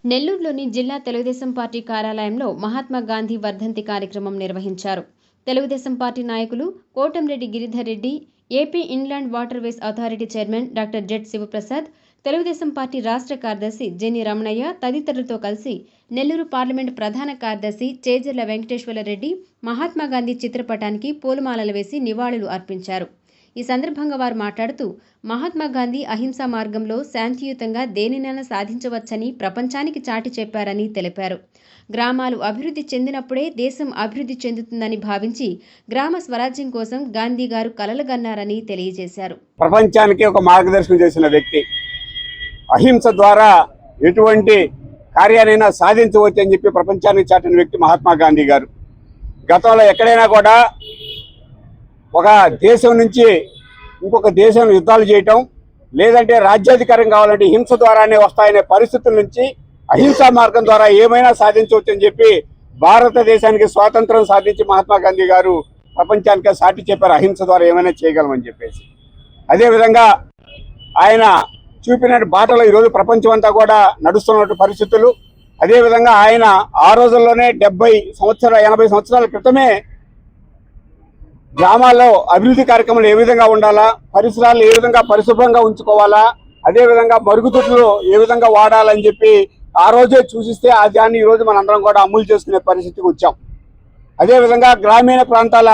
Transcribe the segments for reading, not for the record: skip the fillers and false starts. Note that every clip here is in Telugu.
నెల్లూరులోని జిల్లా తెలుగుదేశం పార్టీ కార్యాలయంలో మహాత్మా గాంధీ వర్ధంతి కార్యక్రమం నిర్వహించారు. తెలుగుదేశం పార్టీ నాయకులు Kotamreddy Giridhar Reddy, AP inland waterways authority chairman doctor Z Sivaprasad, Telugu Desam party రాష్ట్ర కార్యదర్శి జెని రమణయ్య తదితరులతో కలిసి నెల్లూరు పార్లమెంటు ప్రధాన కార్యదర్శి చేజర్ల వెంకటేశ్వరరెడ్డి మహాత్మా గాంధీ చిత్రపటానికి పూలమాలలు వేసి నివాళులు అర్పించారు. ఈ సందర్భంగా వారు మాట్లాడుతూ మహాత్మా గాంధీ అహింసా మార్గంలో శాంతియుతంగా దేనినైనా సాధించవచ్చని ప్రపంచానికి చాటి చెప్పారని తెలిపారు. గ్రామాలు అభివృద్ధి చెందినప్పుడే దేశం అభివృద్ధి చెందుతుందని భావించి గ్రామ స్వరాజ్యం కోసం గాంధీ గారు కలలుగన్నారని తెలియజేశారు. ప్రపంచానికి ఒక మార్గదర్శనం చేసిన వ్యక్తి, అహింస ద్వారా ఎటువంటి కార్యాలైనా సాధించవచ్చు అని చెప్పి ప్రపంచానికి చాటిన వ్యక్తి మహాత్మా గాంధీ గారు. గతంలో ఎక్కడైనా కూడా ఒక దేశం నుంచి ఇంకొక దేశం యుద్ధాలు చేయటం, లేదంటే రాజ్యాధికారం కావాలంటే హింస ద్వారానే వస్తాయనే పరిస్థితుల నుంచి అహింసా మార్గం ద్వారా ఏమైనా సాధించవచ్చు అని చెప్పి భారతదేశానికి స్వాతంత్రం సాధించి మహాత్మా గాంధీ గారు ప్రపంచానికి సాటి చెప్పారు, అహింస ద్వారా ఏమైనా చేయగలమని చెప్పేసి. అదేవిధంగా ఆయన చూపిన బాటలో ఈరోజు ప్రపంచం అంతా కూడా నడుస్తున్న పరిస్థితులు. అదేవిధంగా ఆయన ఆ రోజుల్లోనే 80 సంవత్సరాల క్రితమే గ్రామాల్లో అభివృద్ధి కార్యక్రమాలు ఏ విధంగా ఉండాలా, పరిసరాలు ఏ విధంగా పరిశుభ్రంగా ఉంచుకోవాలా, అదేవిధంగా మరుగుదొడ్లు ఏ విధంగా వాడాలని చెప్పి ఆ రోజే సూచిస్తే ఆ దాన్ని ఈరోజు మనందరం కూడా అమలు చేసుకునే పరిస్థితికి వచ్చాం. అదేవిధంగా గ్రామీణ ప్రాంతాల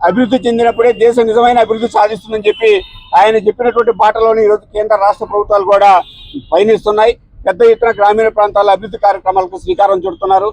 అభివృద్ధి చెందినప్పుడే దేశం నిజమైన అభివృద్ధి సాధిస్తుందని చెప్పి ఆయన చెప్పినటువంటి బాటలోనే ఈరోజు కేంద్ర రాష్ట్ర ప్రభుత్వాలు కూడా పయనిస్తున్నాయి. పెద్ద ఎత్తున గ్రామీణ ప్రాంతాల అభివృద్ధి కార్యక్రమాలకు శ్రీకారం చుడుతున్నారు.